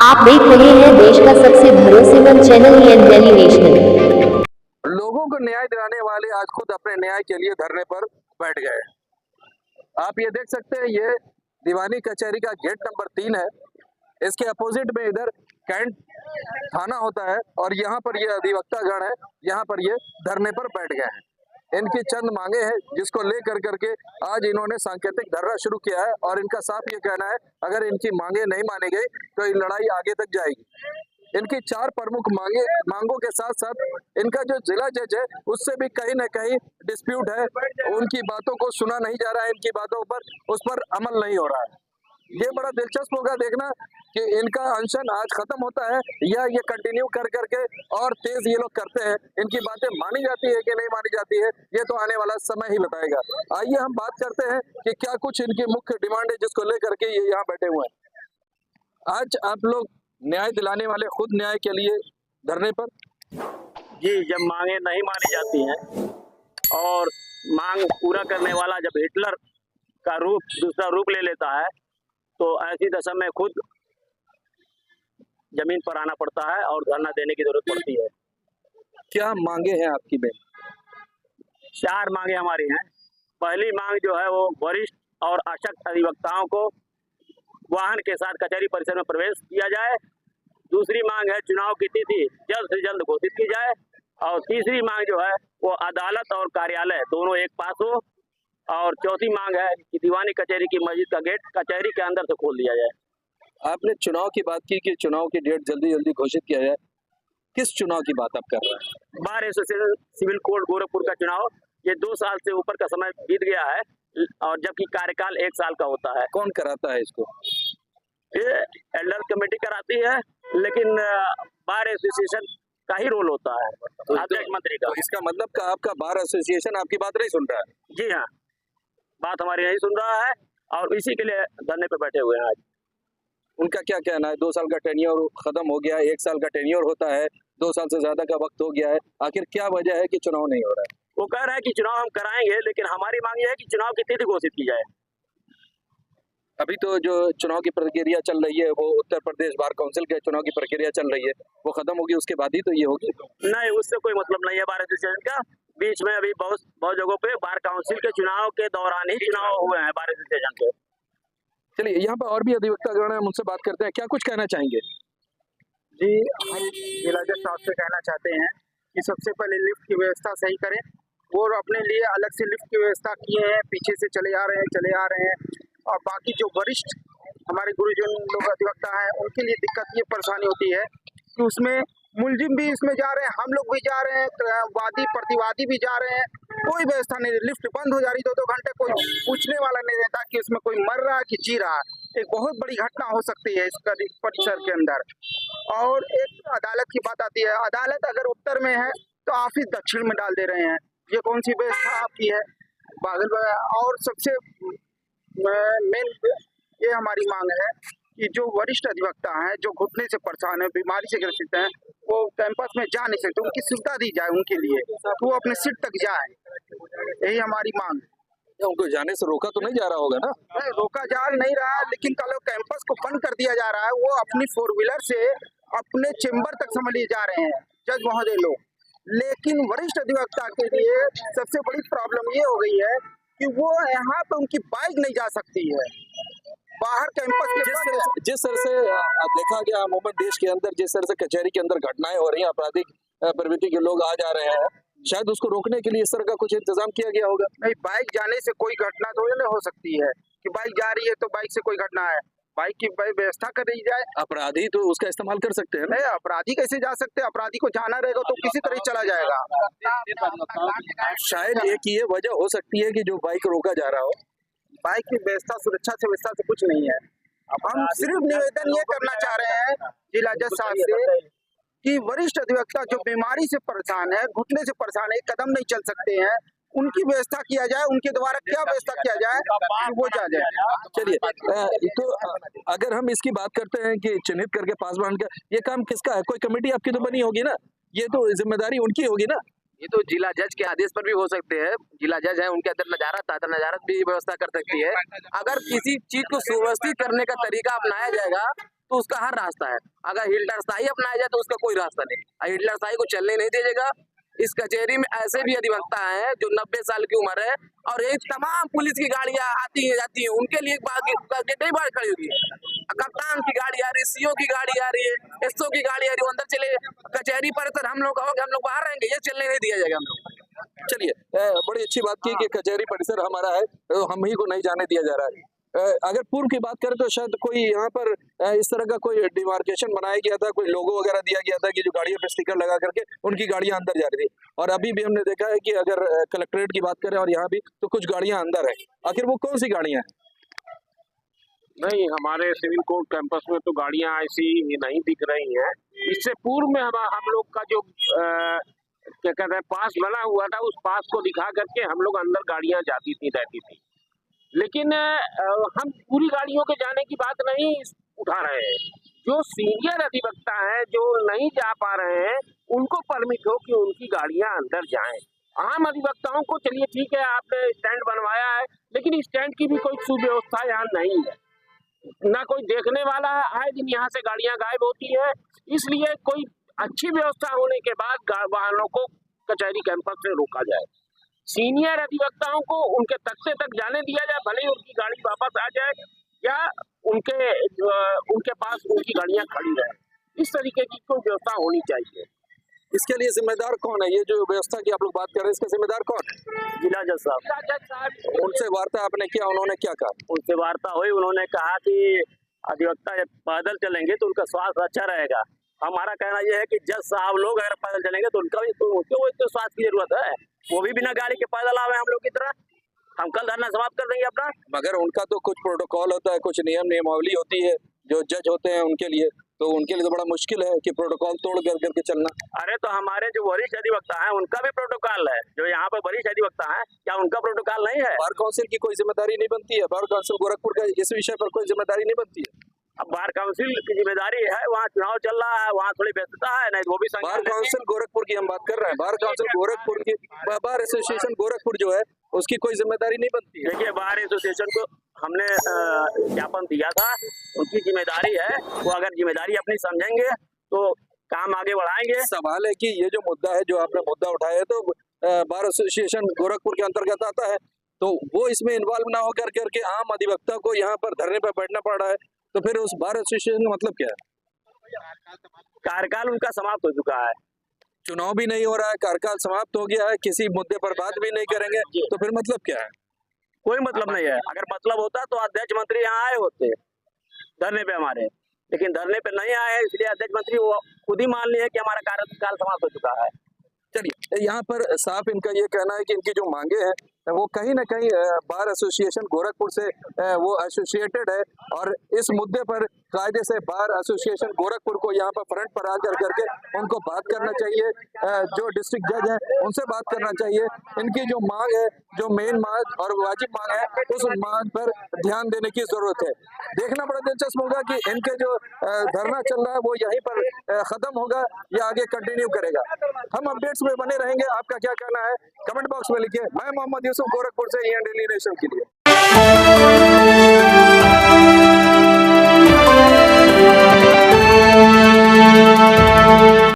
आप देख रहे हैं देश का सबसे भरोसेमंद चैनल दिल्ली नेशनल। लोगों को न्याय दिलाने वाले आज खुद अपने न्याय के लिए धरने पर बैठ गए। आप ये देख सकते हैं, ये दीवानी कचहरी का गेट नंबर 3 है। इसके अपोजिट में इधर कैंट थाना होता है और यहाँ पर ये अधिवक्ता गण है, यहाँ पर ये धरने पर बैठ गए हैं। इनकी चंद मांगे हैं जिसको लेकर करके आज इन्होंने सांकेतिक धरना शुरू किया है और इनका साफ ये कहना है, अगर इनकी मांगे नहीं मानी गई तो ये लड़ाई आगे तक जाएगी। इनकी 4 प्रमुख मांगों के साथ साथ इनका जो जिला जज है उससे भी कहीं ना कहीं डिस्प्यूट है। उनकी बातों को सुना नहीं जा रहा है, इनकी बातों पर उस पर अमल नहीं हो रहा है। ये बड़ा दिलचस्प होगा देखना कि इनका अनशन आज खत्म होता है या ये कंटिन्यू कर करके और तेज ये लोग करते हैं। इनकी बातें मानी जाती है कि नहीं मानी जाती है, ये तो आने वाला समय ही बताएगा। आइए हम बात करते हैं कि क्या कुछ इनकी मुख्य डिमांड है जिसको लेकर के ये यहाँ बैठे हुए हैं। आज आप लोग न्याय दिलाने वाले खुद न्याय के लिए धरने पर? जी, जब मांगे नहीं मानी जाती हैं और मांग पूरा करने वाला जब हिटलर का रूप दूसरा रूप ले लेता है तो ऐसी दशा में खुद जमीन पर आना पड़ता है और धरना देने की जरूरत पड़ती है। क्या मांगे हैं आपकी बहन? 4 मांगे हमारी हैं। पहली मांग जो है वो वरिष्ठ और अशक्त अधिवक्ताओं को वाहन के साथ कचहरी परिसर में प्रवेश किया जाए। दूसरी मांग है चुनाव की तिथि जल्द से जल्द घोषित की जाए और तीसरी मांग जो है वो अदालत और कार्यालय दोनों एक पास हो और चौथी मांग है कि दीवानी कचहरी की मस्जिद का गेट कचहरी के अंदर से खोल दिया जाए। आपने चुनाव की बात की कि चुनाव की डेट जल्दी जल्दी घोषित किया जाए। किस चुनाव की बात आप कर रहे हैं? Bar association civil court Gorakhpur का चुनाव, ये 2 साल से ऊपर का समय बीत गया है और जबकि कार्यकाल 1 साल का होता है। कौन कराता है इसको? ये एल्डर कमेटी कराती है, लेकिन बार एसोसिएशन का ही रोल होता है, अध्यक्ष मंत्री का। तो इसका मतलब का आपका बार एसोसिएशन आपकी बात नहीं सुन रहा है? जी हाँ, बात हमारी नहीं सुन रहा है और इसी के लिए धरने पे बैठे हुए हैं आज। उनका क्या कहना है? 2 साल का टेन्योर खत्म हो गया, 1 साल का टेन्योर होता है, 2 साल से ज्यादा का वक्त हो गया है। आखिर क्या वजह है कि चुनाव नहीं हो रहा है? वो कह रहे हैं कि चुनाव हम कराएंगे, लेकिन हमारी मांग ये है कि चुनाव की तिथि घोषित की जाए। अभी तो जो चुनाव की प्रक्रिया चल रही है वो उत्तर प्रदेश बार काउंसिल के चुनाव की प्रक्रिया चल रही है, वो खत्म होगी उसके बाद ही तो ये होगी। नहीं, उससे कोई मतलब नहीं है बार एसोसिएशन का। बीच में अभी बहुत जगहों पे बार काउंसिल के चुनाव के दौरान ही चुनाव हुए हैं बार एसोसिएशन के। चलिए, यहाँ पर और भी अधिवक्ता गण है, उनसे बात करते हैं। क्या कुछ कहना चाहेंगे? जी, हम जिला जज साहब से कहना चाहते हैं कि सबसे पहले लिफ्ट की व्यवस्था सही करें। वो अपने लिए अलग से लिफ्ट की व्यवस्था किए हैं, पीछे से चले आ रहे हैं और बाकी जो वरिष्ठ हमारे गुरुजन लोग अधिवक्ता हैं उनके लिए दिक्कत ये परेशानी होती है कि उसमें मुलजिम भी इसमें जा रहे हैं, हम लोग भी जा रहे हैं, वादी प्रतिवादी भी जा रहे हैं, कोई व्यवस्था नहीं। लिफ्ट बंद हो जा रही 2-2 घंटे, कोई पूछने वाला नहीं रहता कि उसमें कोई मर रहा है कि जी रहा है। एक बहुत बड़ी घटना हो सकती है इस परिसर के अंदर। और एक अदालत की बात आती है, अदालत अगर उत्तर में है तो ऑफिस दक्षिण में डाल दे रहे हैं। ये कौन सी व्यवस्था आपकी है? बादल। और सबसे मेन ये हमारी मांग है कि जो वरिष्ठ अधिवक्ता हैं जो घुटने से परेशान है, बीमारी से ग्रसित हैं, वो कैंपस में जा नहीं सकते, उनकी सुविधा दी जाए उनके लिए, तो वो अपने सीट तक जाए। यही हमारी मांग है। उनको जाने से रोका तो नहीं जा रहा होगा ना? नहीं, रोका जा नहीं रहा है, लेकिन कल कैंपस को बंद कर दिया जा रहा है। वो अपनी 4 व्हीलर से अपने चेम्बर तक समझ लिए जा रहे हैं जज महोदय लोग। लेकिन वरिष्ठ अधिवक्ता के लिए सबसे बड़ी प्रॉब्लम ये हो गई है कि वो यहाँ पे उनकी बाइक नहीं जा सकती है बाहर कैंपस के। जिस तरह से देखा गया अमूमन देश के अंदर, जिस तरह से कचहरी के अंदर घटनाएं हो रही हैं, आपराधिक प्रवृत्ति के लोग आ जा रहे हैं, शायद उसको रोकने के लिए इस तरह का कुछ इंतजाम किया गया होगा। नहीं, बाइक जाने से कोई घटना तो नहीं हो सकती है कि बाइक जा रही है तो बाइक से कोई घटना है। बाइक की व्यवस्था कर दी जाए। अपराधी तो उसका इस्तेमाल कर सकते हैं। नहीं, अपराधी कैसे जा सकते हैं? अपराधी को जाना रहेगा तो किसी तरह चला जाएगा। शायद एक ये वजह हो सकती है कि जो बाइक रोका जा रहा हो। बाइक की व्यवस्था सुरक्षा से व्यवस्था से कुछ नहीं है। अब हम सिर्फ निवेदन ये करना चाह रहे हैं जिला जज साहब से कि वरिष्ठ अधिवक्ता जो बीमारी से परेशान है, घुटने से परेशान है, कदम नहीं चल सकते हैं, उनकी व्यवस्था किया जाए। उनके द्वारा क्या व्यवस्था किया जाए वो जा जाए। चलिए, तो अगर हम इसकी बात करते हैं कि चिन्हित करके पास बांध कर, ये काम किसका है? कोई कमेटी आपकी तो बनी होगी ना, ये तो जिम्मेदारी उनकी होगी ना। ये तो जिला जज के आदेश पर भी हो सकते हैं। जिला जज है, उनके अंदर नजारत भी व्यवस्था कर सकती है। अगर किसी चीज को सुव्यवस्थित करने का तरीका अपनाया जाएगा तो उसका हर रास्ता है। अगर हिटलरशाही अपनाया जाए तो उसका कोई रास्ता नहीं। हिटलरशाही को चलने नहीं दिया। इस कचहरी में ऐसे भी अधिवक्ता हैं जो 90 साल की उम्र है और एक तमाम पुलिस की गाड़ियां आती हैं जाती हैं, उनके लिए गेट ही बाहर खड़ी होगी। कप्तान की गाड़ी आ रही है, सीओ की गाड़ी आ रही है, एसओ की गाड़ी आ रही है, अंदर चले। कचहरी परिसर हम लोग कहोगे हम लोग बाहर रहेंगे, ये चलने नहीं दिया जाएगा हम लोग। चलिए, बड़ी अच्छी बात की कि कचहरी परिसर हमारा है, हम ही को नहीं जाने दिया जा रहा है। अगर पूर्व की बात करें तो शायद कोई यहाँ पर इस तरह का कोई डिमार्केशन बनाया गया था, कोई लोगो वगैरह दिया गया था कि जो गाड़ियों पे स्टिकर लगा करके उनकी गाड़ियां अंदर जा रही थी। और अभी भी हमने देखा है कि अगर कलेक्ट्रेट की बात करें और यहाँ भी तो कुछ गाड़ियां अंदर है। आखिर वो कौन सी गाड़ियां हैं? नहीं, हमारे सिविल कोर्ट कैंपस में तो गाड़ियां ऐसी नहीं दिख रही हैं। इससे पूर्व में हम लोग का जो क्या कहते हैं पास बना हुआ था, उस पास को दिखा करके हम लोग अंदर गाड़ियां जाती थी रहती थी। लेकिन हम पूरी गाड़ियों के जाने की बात नहीं उठा रहे हैं। जो सीनियर अधिवक्ता हैं जो नहीं जा पा रहे हैं उनको परमिट हो कि उनकी गाड़ियां अंदर जाएं। आम अधिवक्ताओं को चलिए ठीक है, आपने स्टैंड बनवाया है, लेकिन स्टैंड की भी कोई सुव्यवस्था यहाँ नहीं है। ना कोई देखने वाला है, आए दिन यहाँ से गाड़ियां गायब होती है। इसलिए कोई अच्छी व्यवस्था होने के बाद वाहनों को कचहरी कैंपस से रोका जाए। सीनियर अधिवक्ताओं को उनके तख्ते तक जाने दिया जाए, भले ही उनकी गाड़ी वापस आ जाए या उनके पास उनकी गाड़ियां खड़ी रहे। इस तरीके की कोई व्यवस्था होनी चाहिए। इसके लिए जिम्मेदार कौन है? ये जो व्यवस्था की आप लोग बात कर रहे हैं, इसका जिम्मेदार कौन है? जिला जज साहब। उनसे वार्ता आपने किया, उन्होंने क्या कहा? उनसे वार्ता हुई, उन्होंने कहा कि अधिवक्ता जब पैदल चलेंगे तो उनका स्वास्थ्य अच्छा रहेगा। हमारा कहना यह है कि जज साहब लोग अगर पैदल चलेंगे तो उनका भी तो स्वास्थ्य की जरूरत है, वो भी बिना गाड़ी के पैदल आवे हम लोग की तरह। हम कल धरना समाप्त कर देंगे अपना। मगर उनका तो कुछ प्रोटोकॉल होता है, कुछ नियमावली होती है जो जज होते हैं उनके लिए, तो उनके लिए तो बड़ा मुश्किल है कि प्रोटोकॉल तोड़ करके चलना। अरे तो हमारे जो वरिष्ठ अधिवक्ता हैं उनका भी प्रोटोकॉल है। जो यहाँ पर वरिष्ठ अधिवक्ता हैं, क्या उनका प्रोटोकॉल नहीं है? बार काउंसिल की कोई जिम्मेदारी नहीं बनती है? बार काउंसिल गोरखपुर का इस विषय पर कोई जिम्मेदारी नहीं बनती है? अब बार काउंसिल की जिम्मेदारी है, वहाँ चुनाव चल रहा है, वहाँ थोड़ी व्यस्तता है, नहीं तो वो भी बार काउंसिल गोरखपुर की हम बात कर रहे हैं। बार काउंसिल गोरखपुर की, बार एसोसिएशन गोरखपुर जो है उसकी कोई जिम्मेदारी नहीं बनती है। देखिए, बार एसोसिएशन को हमने ज्ञापन दिया था, उनकी जिम्मेदारी है। वो अगर जिम्मेदारी अपनी समझेंगे तो काम आगे बढ़ाएंगे। सवाल है कि ये जो मुद्दा है, जो आपने मुद्दा उठाया है, तो बार एसोसिएशन गोरखपुर के अंतर्गत आता है, तो वो इसमें इन्वॉल्व ना होकर करके आम अधिवक्ता को यहाँ पर धरने पर बैठना पड़ रहा है, तो फिर उस बार एसोसिएशन का मतलब क्या है? कार्यकाल उनका समाप्त हो चुका है, चुनाव भी नहीं हो रहा है, कार्यकाल समाप्त हो गया है, किसी मुद्दे पर बात भी नहीं करेंगे, तो फिर मतलब क्या है? कोई मतलब नहीं है। अगर मतलब होता तो अध्यक्ष मंत्री यहाँ आए होते धरने पे हमारे, लेकिन धरने पे नहीं आए, इसलिए अध्यक्ष मंत्री वो खुद ही मान लिए कि हमारा कार्यकाल समाप्त हो चुका है। चलिए, यहाँ पर साफ इनका ये कहना है कि इनकी जो मांगे हैं वो कहीं ना कहीं बार एसोसिएशन गोरखपुर से वो एसोसिएटेड है, और इस मुद्दे पर कायदे से बार एसोसिएशन गोरखपुर को यहाँ पर फ्रंट पर आकर करके उनको बात करना चाहिए। जो डिस्ट्रिक्ट जज हैं उनसे बात करना चाहिए। इनकी जो मांग है, जो मेन मांग और वाजिब मांग है, उस मांग पर ध्यान देने की जरूरत है। देखना बड़ा दिलचस्प होगा कि इनके जो धरना चल रहा है वो यहीं पर खत्म होगा या आगे कंटिन्यू करेगा। हम अपडेट्स में बने रहेंगे। आपका क्या कहना है कमेंट बॉक्स में लिखिए। मैं मोहम्मद यूसुफ गोरखपुर से, डेली नेशन के लिए।